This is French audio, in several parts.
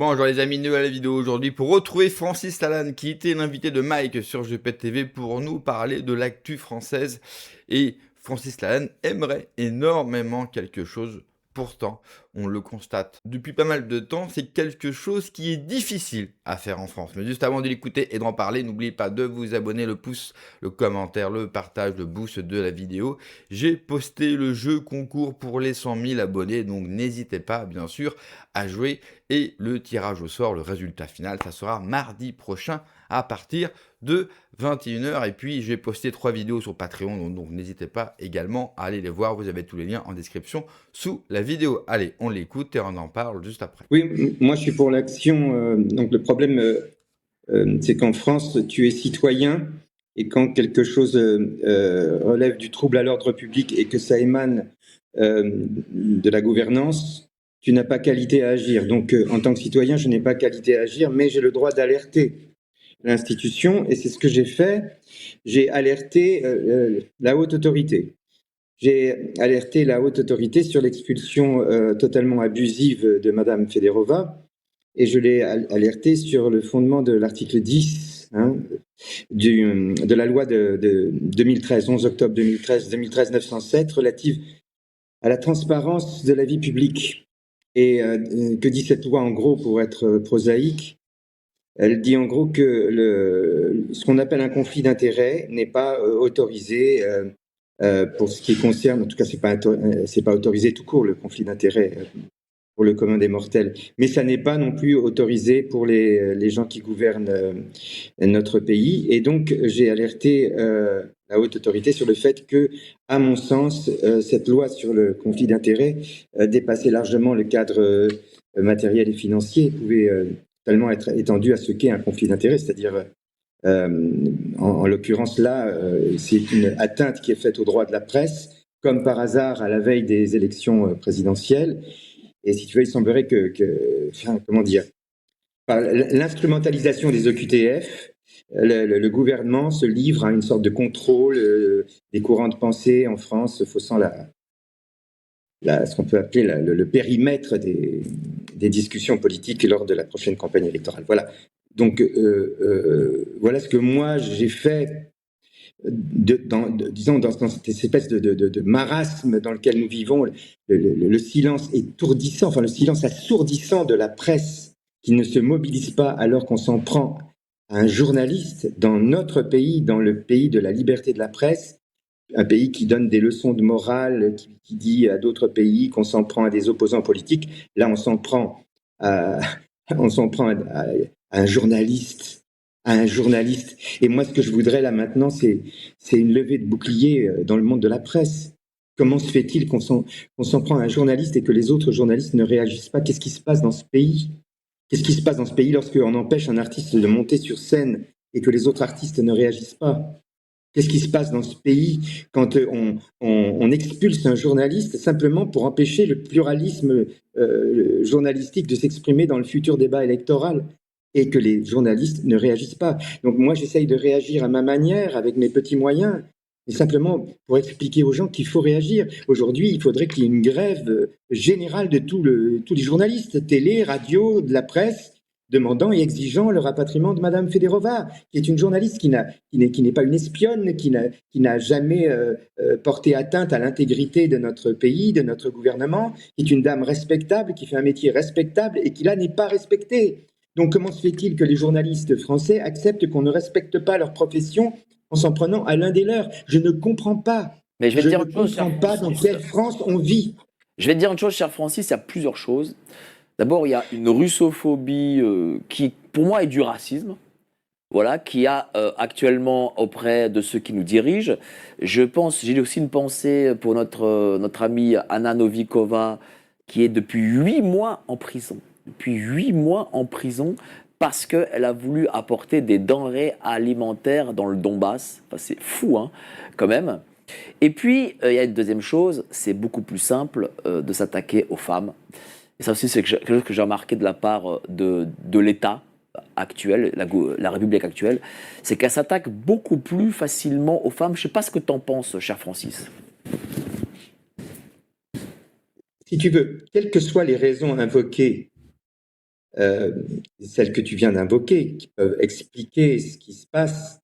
Bonjour les amis, nous à la vidéo aujourd'hui pour retrouver Francis Lalanne qui était l'invité de Mike sur Jepet TV pour nous parler de l'actu française. Et Francis Lalanne aimerait énormément quelque chose. Pourtant, on le constate depuis pas mal de temps, c'est quelque chose qui est difficile à faire en France. Mais juste avant de l'écouter et d'en parler, n'oubliez pas de vous abonner, le pouce, le commentaire, le partage, le boost de la vidéo. J'ai posté le jeu concours pour les 100 000 abonnés, donc n'hésitez pas bien sûr à jouer. Et le tirage au sort, le résultat final, ça sera mardi prochain à partir de 21h. Et puis j'ai posté 3 vidéos sur Patreon, donc n'hésitez pas également à aller les voir. Vous avez tous les liens en description sous la vidéo. Allez, on l'écoute et on en parle juste après. Oui, moi je suis pour l'action. Donc le problème, c'est qu'en France, tu es citoyen et quand quelque chose relève du trouble à l'ordre public et que ça émane de la gouvernance, tu n'as pas qualité à agir. Donc en tant que citoyen, je n'ai pas qualité à agir, mais j'ai le droit d'alerter l'institution et c'est ce que j'ai fait. J'ai alerté la haute autorité. J'ai alerté la haute autorité sur l'expulsion totalement abusive de Madame Federova et je l'ai alerté sur le fondement de l'article 10 de la loi de 2013, 11 octobre 2013 907, relative à la transparence de la vie publique. Et que dit cette loi en gros, pour être prosaïque? Elle dit en gros que ce qu'on appelle un conflit d'intérêts n'est pas autorisé pour ce qui concerne, en tout cas, c'est pas autorisé tout court, le conflit d'intérêts pour le commun des mortels. Mais ça n'est pas non plus autorisé pour les gens qui gouvernent notre pays. Et donc, j'ai alerté la haute autorité sur le fait que, à mon sens, cette loi sur le conflit d'intérêts dépassait largement le cadre matériel et financier, pouvait totalement être étendue à ce qu'est un conflit d'intérêts, c'est-à-dire en l'occurrence là, c'est une atteinte qui est faite au droit de la presse, comme par hasard à la veille des élections présidentielles. Et si tu veux, il semblerait comment dire, par l'instrumentalisation des OQTF, le gouvernement se livre à une sorte de contrôle des courants de pensée en France, faussant ce qu'on peut appeler le périmètre des discussions politiques lors de la prochaine campagne électorale. Voilà. Donc, voilà ce que moi j'ai fait, disons, dans cette espèce de marasme dans lequel nous vivons, le silence étourdissant, enfin le silence assourdissant de la presse qui ne se mobilise pas alors qu'on s'en prend à un journaliste dans notre pays, dans le pays de la liberté de la presse, un pays qui donne des leçons de morale, qui dit à d'autres pays qu'on s'en prend à des opposants politiques. Là, on s'en prend à, à un journaliste, à un journaliste. Et moi, ce que je voudrais là maintenant, c'est une levée de bouclier dans le monde de la presse. Comment se fait-il qu'on s'en prend à un journaliste et que les autres journalistes ne réagissent pas? Qu'est-ce qui se passe dans ce pays? Qu'est-ce qui se passe dans ce pays lorsqu'on empêche un artiste de monter sur scène et que les autres artistes ne réagissent pas? Qu'est-ce qui se passe dans ce pays quand on expulse un journaliste simplement pour empêcher le pluralisme journalistique de s'exprimer dans le futur débat électoral et que les journalistes ne réagissent pas? Donc moi, j'essaye de réagir à ma manière, avec mes petits moyens, mais simplement pour expliquer aux gens qu'il faut réagir. Aujourd'hui, il faudrait qu'il y ait une grève générale de tous les journalistes, télé, radio, de la presse, demandant et exigeant le rapatriement de Madame Federova, qui est une journaliste qui n'est pas une espionne, qui n'a jamais porté atteinte à l'intégrité de notre pays, de notre gouvernement, qui est une dame respectable, qui fait un métier respectable et qui là n'est pas respectée. Donc comment se fait-il que les journalistes français acceptent qu'on ne respecte pas leur profession en s'en prenant à l'un des leurs? Je ne comprends pas. Mais je vais te Je dire ne une chose, cher comprends pas dans Francis. quelle France on vit. Je vais te dire une chose, cher Francis, il y a plusieurs choses. D'abord, il y a une russophobie qui, pour moi, est du racisme. Voilà, qui a actuellement auprès de ceux qui nous dirigent. Je pense, j'ai aussi une pensée pour notre amie Anna Novikova, qui est depuis 8 mois en prison. Depuis 8 mois en prison parce qu'elle a voulu apporter des denrées alimentaires dans le Donbass. Enfin, c'est fou, hein, quand même. Et puis, il y a une deuxième chose, c'est beaucoup plus simple de s'attaquer aux femmes. Et ça aussi, c'est quelque chose que j'ai remarqué de la part de l'État actuel, la République actuelle, c'est qu'elle s'attaque beaucoup plus facilement aux femmes. Je ne sais pas ce que tu en penses, cher Francis. Si tu veux, quelles que soient les raisons invoquées euh, celles que tu viens d'invoquer, qui peuvent expliquer ce qui se passe,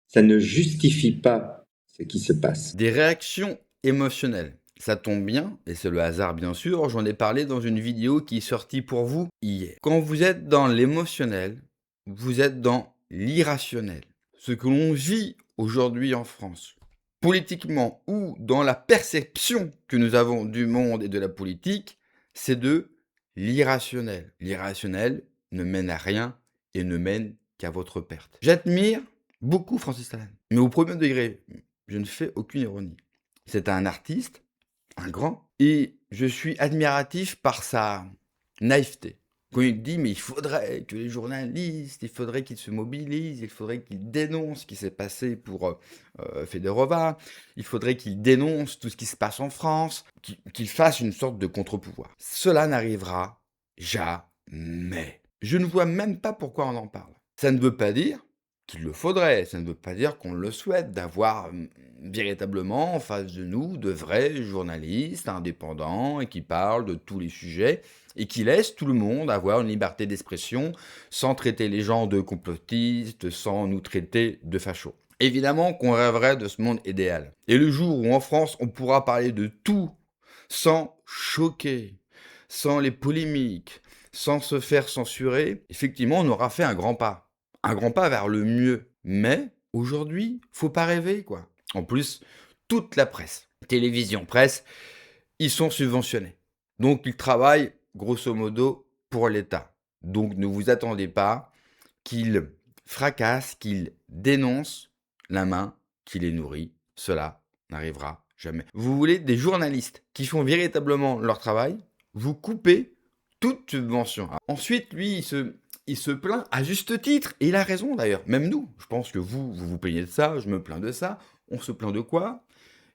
ça ne justifie pas ce qui se passe. Des réactions émotionnelles. Ça tombe bien, et c'est le hasard bien sûr, j'en ai parlé dans une vidéo qui est sortie pour vous hier. Quand vous êtes dans l'émotionnel, vous êtes dans l'irrationnel. Ce que l'on vit aujourd'hui en France, politiquement ou dans la perception que nous avons du monde et de la politique, c'est de l'irrationnel. L'irrationnel ne mène à rien et ne mène qu'à votre perte. J'admire beaucoup Francis Lalanne, mais au premier degré, je ne fais aucune ironie. C'est un artiste, un grand, et je suis admiratif par sa naïveté. Quand il dit, mais il faudrait que les journalistes, il faudrait qu'ils se mobilisent, il faudrait qu'ils dénoncent ce qui s'est passé pour Fedorova, il faudrait qu'ils dénoncent tout ce qui se passe en France, qu'ils fassent une sorte de contre-pouvoir. Cela n'arrivera jamais. Je ne vois même pas pourquoi on en parle. Ça ne veut pas dire qu'il le faudrait, ça ne veut pas dire qu'on le souhaite, d'avoir véritablement en face de nous de vrais journalistes indépendants et qui parlent de tous les sujets et qui laissent tout le monde avoir une liberté d'expression sans traiter les gens de complotistes, sans nous traiter de fachos. Évidemment qu'on rêverait de ce monde idéal. Et le jour où en France on pourra parler de tout sans choquer, sans les polémiques, sans se faire censurer, effectivement on aura fait un grand pas. Un grand pas vers le mieux. Mais aujourd'hui, faut pas rêver, quoi. En plus, toute la presse, télévision, presse, ils sont subventionnés. Donc, ils travaillent, grosso modo, pour l'État. Donc, ne vous attendez pas qu'ils fracassent, qu'ils dénoncent la main qui les nourrit. Cela n'arrivera jamais. Vous voulez des journalistes qui font véritablement leur travail, vous coupez toute subvention. Ensuite, lui, il se plaint à juste titre, et il a raison d'ailleurs. Même nous, je pense que vous plaignez de ça, je me plains de ça. On se plaint de quoi?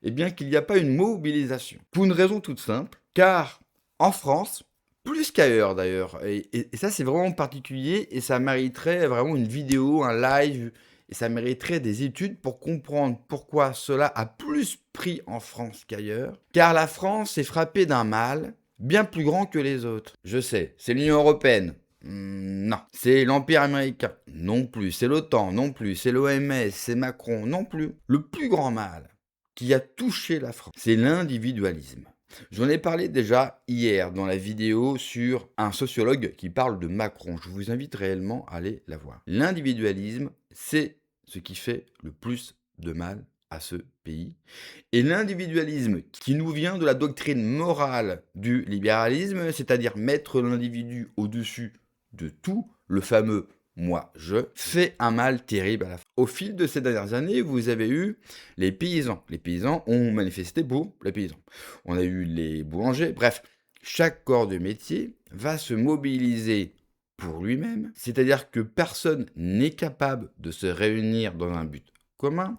Eh bien qu'il n'y a pas une mobilisation. Pour une raison toute simple, car en France, plus qu'ailleurs d'ailleurs, et ça c'est vraiment particulier, et ça mériterait vraiment une vidéo, un live, et ça mériterait des études pour comprendre pourquoi cela a plus pris en France qu'ailleurs. Car la France est frappée d'un mal bien plus grand que les autres. Je sais, c'est l'Union européenne. Non. C'est l'Empire américain. Non plus. C'est l'OTAN. Non plus. C'est l'OMS. C'est Macron. Non plus. Le plus grand mal qui a touché la France, c'est l'individualisme. J'en ai parlé déjà hier dans la vidéo sur un sociologue qui parle de Macron. Je vous invite réellement à aller la voir. L'individualisme, c'est ce qui fait le plus de mal à ce pays. Et l'individualisme qui nous vient de la doctrine morale du libéralisme, c'est-à-dire mettre l'individu au-dessus de tout, le fameux moi-je, fait un mal terrible à la fin. Au fil de ces dernières années, vous avez eu les paysans. Les paysans ont manifesté pour les paysans. On a eu les boulangers. Bref, chaque corps de métier va se mobiliser pour lui-même, c'est-à-dire que personne n'est capable de se réunir dans un but commun.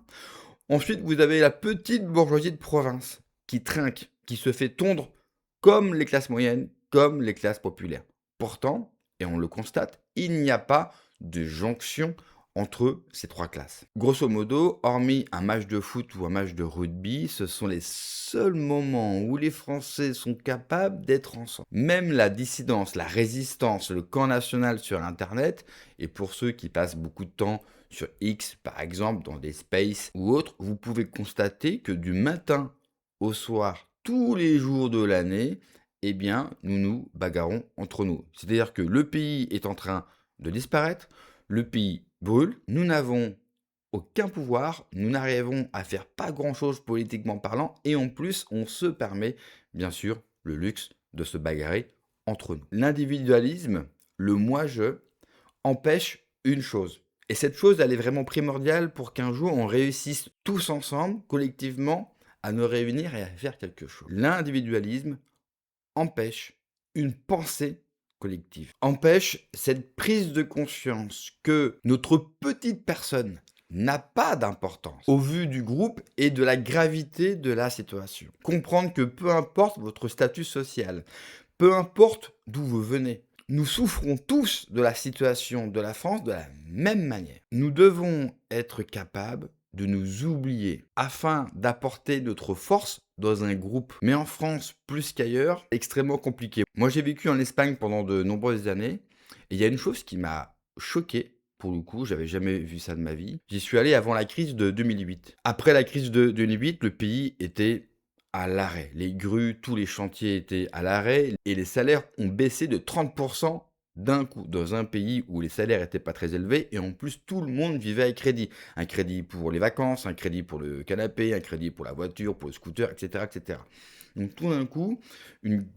Ensuite, vous avez la petite bourgeoisie de province qui trinque, qui se fait tondre comme les classes moyennes, comme les classes populaires. Pourtant, et on le constate, il n'y a pas de jonction entre ces trois classes. Grosso modo, hormis un match de foot ou un match de rugby, ce sont les seuls moments où les Français sont capables d'être ensemble. Même la dissidence, la résistance, le camp national sur Internet, et pour ceux qui passent beaucoup de temps sur X, par exemple, dans des spaces ou autres, vous pouvez constater que du matin au soir, tous les jours de l'année, eh bien, nous nous bagarrons entre nous. C'est-à-dire que le pays est en train de disparaître, le pays brûle, nous n'avons aucun pouvoir, nous n'arrivons à faire pas grand-chose politiquement parlant, et en plus, on se permet, bien sûr, le luxe de se bagarrer entre nous. L'individualisme, le moi-je, empêche une chose. Et cette chose, elle est vraiment primordiale pour qu'un jour, on réussisse tous ensemble, collectivement, à nous réunir et à faire quelque chose. L'individualisme empêche une pensée collective, empêche cette prise de conscience que notre petite personne n'a pas d'importance au vu du groupe et de la gravité de la situation. Comprendre que peu importe votre statut social, peu importe d'où vous venez, nous souffrons tous de la situation de la France de la même manière. Nous devons être capables de nous oublier afin d'apporter notre force dans un groupe. Mais en France, plus qu'ailleurs, extrêmement compliqué. Moi, j'ai vécu en Espagne pendant de nombreuses années Et il y a une chose qui m'a choqué, pour le coup, j'avais jamais vu ça de ma vie. J'y suis allé avant la crise de 2008. Après la crise de 2008, le pays était à l'arrêt. Les grues, tous les chantiers étaient à l'arrêt et les salaires ont baissé de 30% d'un coup, dans un pays où les salaires n'étaient pas très élevés et en plus tout le monde vivait à crédit. Un crédit pour les vacances, un crédit pour le canapé, un crédit pour la voiture, pour le scooter, etc. etc. Donc tout d'un coup,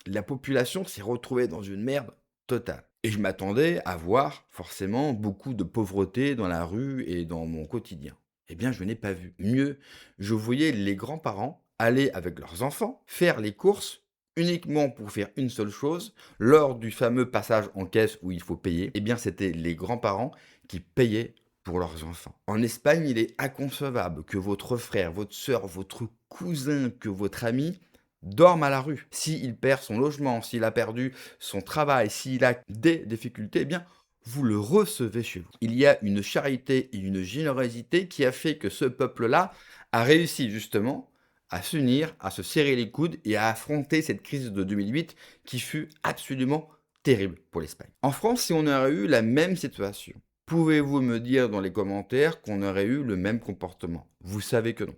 la population s'est retrouvée dans une merde totale. Et je m'attendais à voir forcément beaucoup de pauvreté dans la rue et dans mon quotidien. Eh bien, je n'ai pas vu. Mieux, je voyais les grands-parents aller avec leurs enfants faire les courses uniquement pour faire une seule chose, lors du fameux passage en caisse où il faut payer, eh bien c'était les grands-parents qui payaient pour leurs enfants. En Espagne, il est inconcevable que votre frère, votre sœur, votre cousin, que votre ami dorme à la rue. S'il perd son logement, s'il a perdu son travail, s'il a des difficultés, eh bien vous le recevez chez vous. Il y a une charité et une générosité qui a fait que ce peuple-là a réussi justement à s'unir, à se serrer les coudes et à affronter cette crise de 2008 qui fut absolument terrible pour l'Espagne. En France, si on aurait eu la même situation, pouvez-vous me dire dans les commentaires qu'on aurait eu le même comportement? Vous savez que non.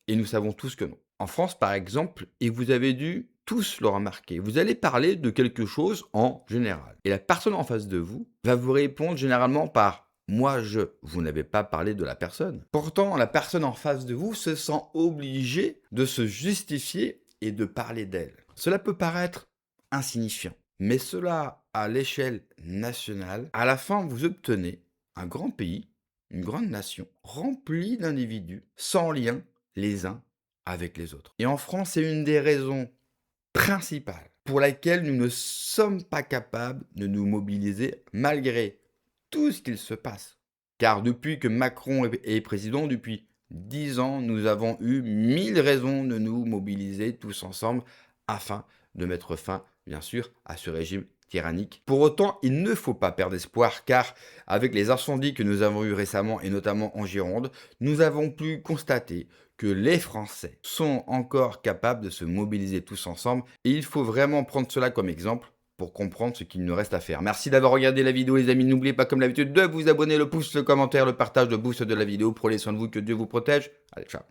Et nous savons tous que non. En France, par exemple, et vous avez dû tous le remarquer, vous allez parler de quelque chose en général. Et la personne en face de vous va vous répondre généralement par moi, je. Vous n'avez pas parlé de la personne. Pourtant, la personne en face de vous se sent obligée de se justifier et de parler d'elle. Cela peut paraître insignifiant, mais cela, à l'échelle nationale, à la fin, vous obtenez un grand pays, une grande nation, remplie d'individus, sans lien les uns avec les autres. Et en France, c'est une des raisons principales pour laquelle nous ne sommes pas capables de nous mobiliser malgré tout ce qu'il se passe. Car depuis que Macron est président, depuis 10 ans, nous avons eu 1000 raisons de nous mobiliser tous ensemble afin de mettre fin, bien sûr, à ce régime tyrannique. Pour autant, il ne faut pas perdre espoir car avec les incendies que nous avons eus récemment et notamment en Gironde, nous avons pu constater que les Français sont encore capables de se mobiliser tous ensemble et il faut vraiment prendre cela comme exemple pour comprendre ce qu'il nous reste à faire. Merci d'avoir regardé la vidéo les amis, n'oubliez pas comme d'habitude de vous abonner, le pouce, le commentaire, le partage, le boost de la vidéo. Prenez soin de vous, que Dieu vous protège. Allez, ciao.